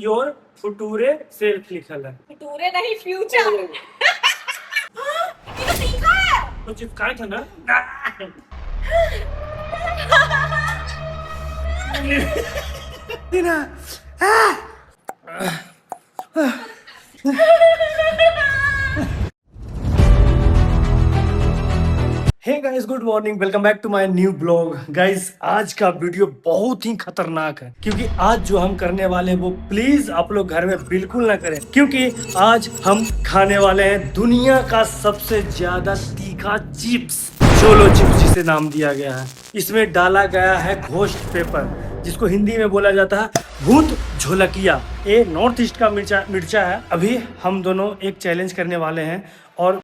Your फुटूरे self लिखल है। फुटूरे नहीं फ्यूचर। ये तो तीखा है। तो चिपकाए था ना। Hey guys, good morning, welcome back to my new blog. Guys, आज का वीडियो बहुत ही खतरनाक है क्योंकि आज जो हम करने वाले हैं वो प्लीज आप लोग घर में बिल्कुल ना करें, क्योंकि आज हम खाने वाले हैं दुनिया का सबसे ज्यादा तीखा चिप्स, जोलो चिप्स जिसे नाम दिया गया है। इसमें डाला गया है घोस्ट पेपर, जिसको हिंदी में बोला जाता है भूत झोलकिया। ये नॉर्थ ईस्ट का मिर्चा है। अभी हम दोनों एक चैलेंज करने वाले हैं और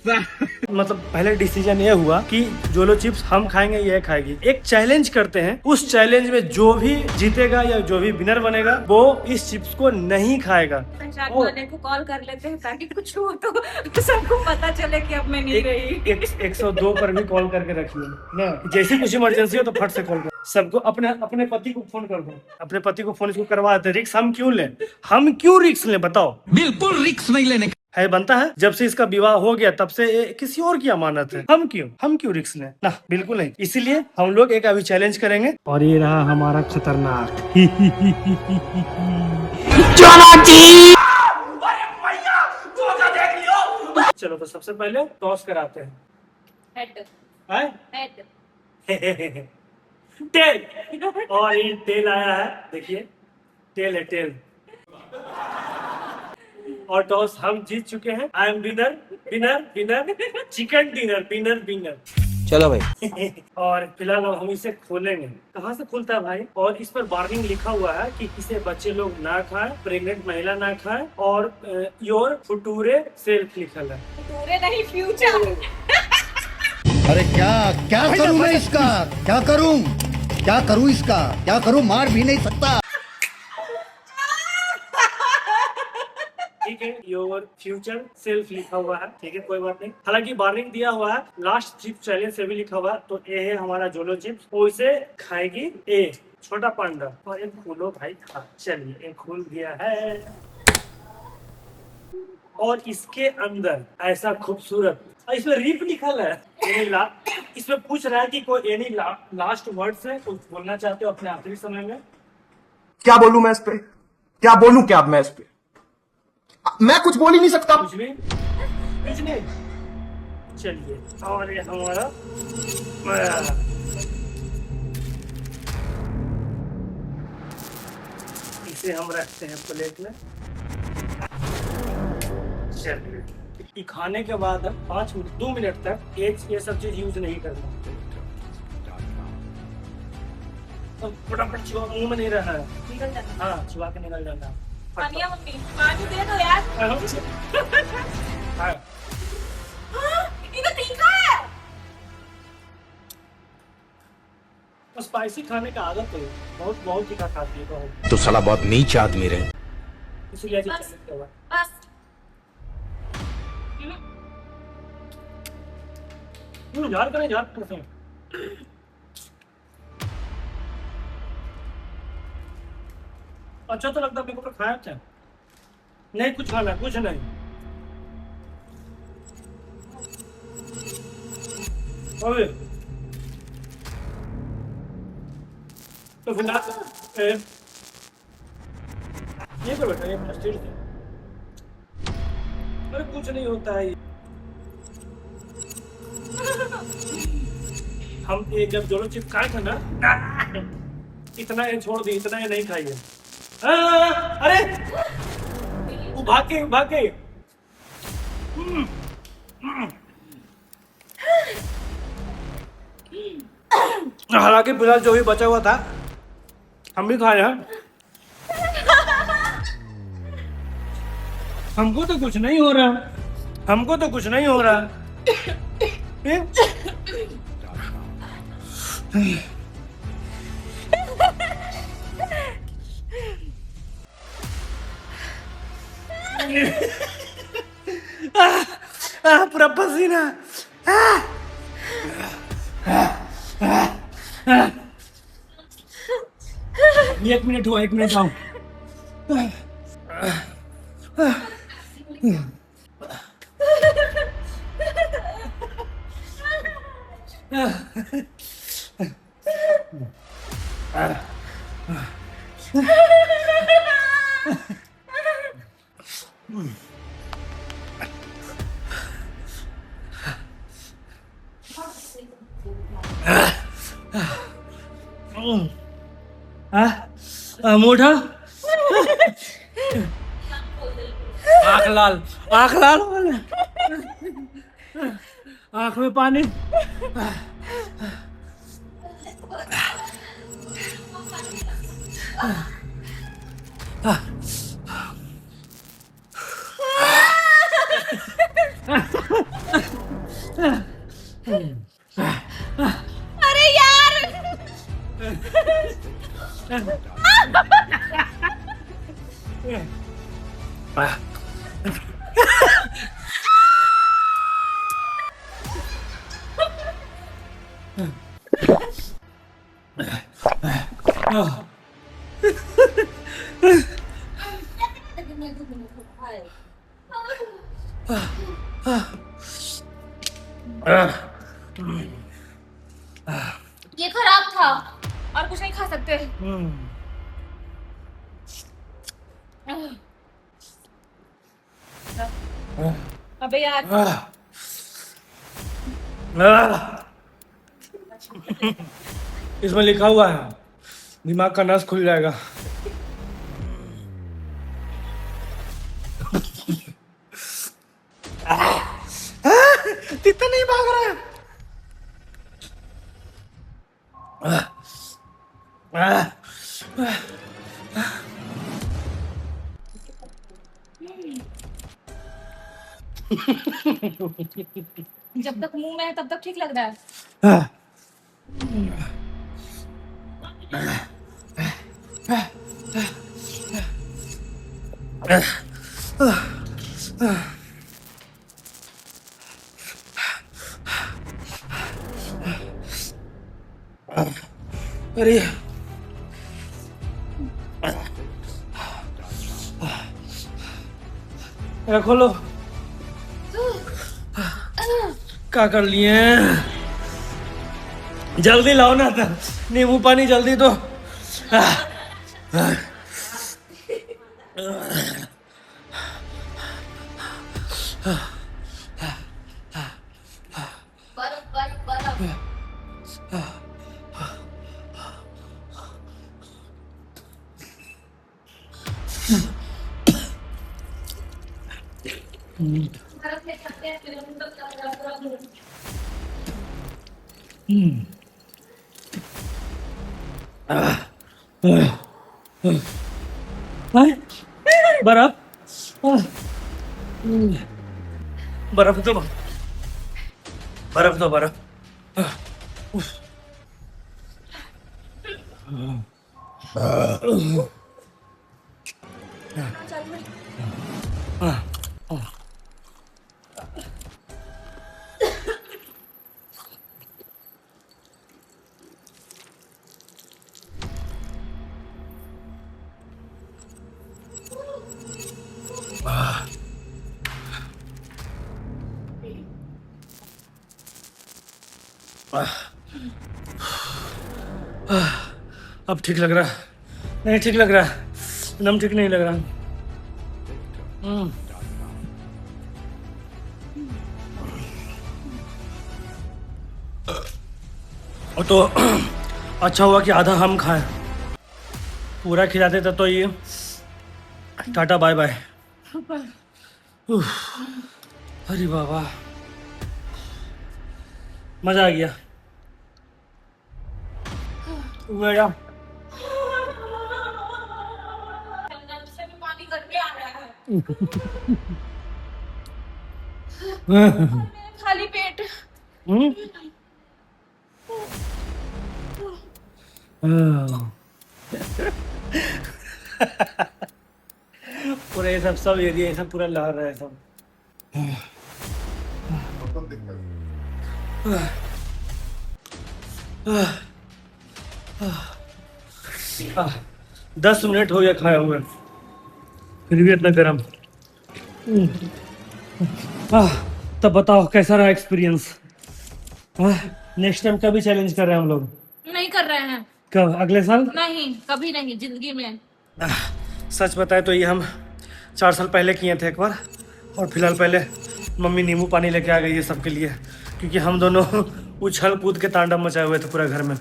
मतलब पहले डिसीजन ये हुआ कि जोलो चिप्स हम खाएंगे, ये खाएगी। एक चैलेंज करते हैं, उस चैलेंज में जो भी जीतेगा या जो भी विनर बनेगा वो इस चिप्स को नहीं खाएगा। पहचान वाले को कॉल कर लेते हैं ताकि कुछ हो तो सबको पता चले कि अब मैं नहीं रही। 102 पर भी कॉल करके रखिए ना, जैसी कुछ इमरजेंसी हो तो फट से कॉल कर। सबको अपने पति को फोन कर दो, अपने पति को फोन इसको करवा देते। रिक्स हम क्यों लें? हम क्यों रिक्स लें बताओ? बिल्कुल रिक्स नहीं लेने है बनता है। जब से इसका विवाह हो गया तब से किसी और की अमानत है। हम क्यों रिस्क लें ना, बिल्कुल नहीं। इसीलिए हम लोग एक अभी चैलेंज करेंगे और ये रहा हमारा खतरनाक चलो तो सबसे पहले टॉस कराते हैं। हेड टेल, और ये टेल आया है, देखिए टेल है, टेल। और टॉस हम जीत चुके हैं। I am winner chicken dinner winner. चलो भाई। और फिलहाल हम इसे खोलेंगे। कहाँ से खुलता है भाई? और इस पर वार्निंग लिखा हुआ है कि इसे बच्चे लोग ना खाएं, प्रेग्नेंट महिला ना खाएं, और योर फुटूरे सेल्फ लिखल है। फुटूरे नहीं फ्यूचर। अरे क्या करूं मैं इसका? क्या करूं इसका? क्या करूं? मार भी नहीं सकता। ठीक है, योर फ्यूचर सेल्फ लिखा हुआ है, ठीक है, कोई बात नहीं। हालांकि वार्निंग दिया हुआ है लास्ट चिप्स चैलेंज से भी लिखा हुआ है। तो ये है हमारा जोलो चिप्स, वो इसे खाएगी। ए छोटा पांडा, और एक खोलो भाई खा। चलिए, एक खुल गया है और इसके अंदर ऐसा खूबसूरत, इसमें रिप लिखल है। इसमें पूछ रहा है कि कोई एनी लास्ट वर्ड्स है, कुछ बोलना चाहते हो अपने आखिरी समय में? क्या बोलूं मैं इस पे? क्या मैं इस पे? मैं कुछ बोल ही नहीं सकता। कुछ नहीं। चलिए, और ये हमारा इसे हम रखते हैं प्लेट में। चलिए, ये खाने के बाद 2 मिनट तक ये सब चीज यूज नहीं करना। तो फटाफट चुहा मुंह में नहीं रहा है। निकल जाना। हाँ, चुहा के निकल जाना। पानिया मम्मी पानी दे दो यार। हाँ। ये तो तीखा है। तो स्पाइसी खाने का आदत है, बहुत तीखा खाती है बहुत। तो साला बहुत नीच आदमी रहे। इसीलिए बस। बस यार करें यार करते हैं। अच्छा तो लगता है मेरे को, खाया क्या? नहीं कुछ खाना, कुछ नहीं। अबे तो फिलहाल ये तो बेटा, ये प्लास्टिक है। अरे कुछ नहीं होता है। हम ये जब जोलो चिप्स खाए थे ना, इतना ये छोड़ दी, इतना ये नहीं खाइए। अरे वो भाग के हालांकि फिलहाल जो भी बचा हुआ था हम भी खाए हैं। हमको तो कुछ नहीं हो रहा। पूरा पसीना। 1 मिनट हुआ, 1 मिनट आओ। मोटा आँख लाल, आँख लाल, आँख में पानी। अरे यार ये खराब था और कुछ नहीं खा सकते। अबे यार इसमें लिखा हुआ है दिमाग का नस खुल जाएगा। कितना नहीं भाग रहा है। जब तक मुंह में है तब तक ठीक लग रहा है। अरे रखो लो, क्या कर लिए हैं? जल्दी लाओ ना, नींबू पानी जल्दी तो। बर्फ बर्फ बर्फ। बर्फ ले सकते हैं फिर हम लोग बर्फ बर्फ तो बर्फ तो बर्फ। अब ठीक लग रहा, नहीं ठीक लग रहा, एकदम ठीक नहीं लग रहा। तो अच्छा हुआ कि आधा हम खाएं, पूरा खिलाते तब तो ये टाटा बाय बाय। अरे बाबा मजा आ गया। मेरा से भी पानी करके आ रहा है। खाली पेट। पूरा ये सब एरिया ये सब पूरा लहर रहा है सब। 10 मिनट हो गया खाए हुए। फिर भी इतना गर्म। तब बताओ कैसा रहा एक्सपीरियंस? नेक्स्ट टाइम कभी चैलेंज कर रहे हैं हम लोग? नहीं कर रहे हैं। कब? अगले साल? नहीं, कभी नहीं जिंदगी में। सच बताए तो ये हम 4 साल पहले किए थे एक बार, और फिलहाल पहले मम्मी नींबू पानी लेके आ गई है सबके लिए, क्योंकि हम दोनों उछल कूद के तांडव मचाए हुए थे पूरा घर में।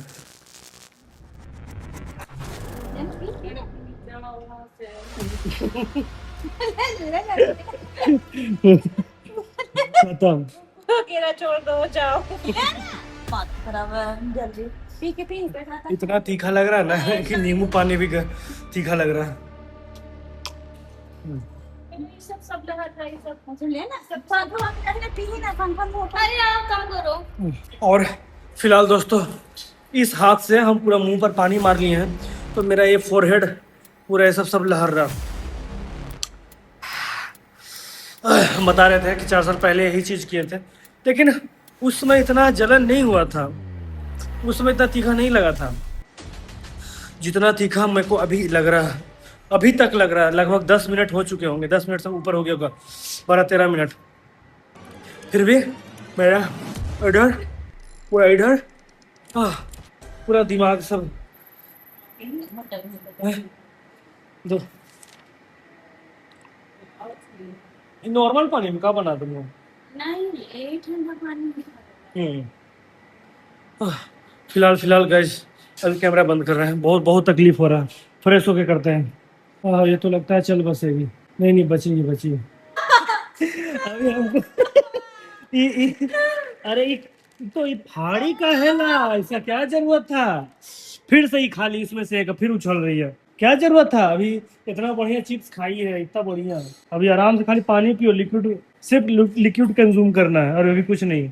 खत्म। अकेला छोड़ दो, जाओ। बात खराब है, जल्दी पी के पी। इतना तीखा लग रहा है ना कि नींबू पानी भी तीखा लग रहा है। सब लगा था ये सब। मुझे लेना सब पंखा करने पी ना, पंखा हो। अरे आप काम करो। और फिलहाल दोस्तों इस हाथ से हम पूरा मुंह पर पानी मार लिए हैं, तो मेरा ये फोरहेड पूरा ये सब लहर रहा। हम बता रहे थे कि 4 साल पहले यही चीज़ किए थे, लेकिन उस समय इतना जलन नहीं हुआ था, उस समय इतना तीखा नहीं लगा था जितना तीखा मेरे को अभी लग रहा है। अभी तक लग रहा है। लगभग 10 मिनट हो चुके होंगे, 10 मिनट से ऊपर हो गया होगा, 12-13 मिनट। फिर भी मेरा इधर पूरा पूरा दिमाग सब दो। नॉर्मल पानी में का बना दूंगा? नहीं, ये ठंडा पानी। फिलहाल गाइस अभी कैमरा बंद कर रहे हैं। बहुत तकलीफ हो रहा है। फ्रेश होके करते हैं। ये तो लगता है चल बसेगी। नहीं बची। अभी हमको अरे तो ये फाड़ी का है ना, ऐसा क्या जरूरत था? फिर से ही खाली इसमें से एक फिर उछल रही है। क्या जरूरत था? अभी इतना बढ़िया चिप्स खाई है, इतना बढ़िया। अभी आराम से खाली पानी पियो, लिक्विड, सिर्फ लिक्विड कंज्यूम करना है और अभी कुछ नहीं।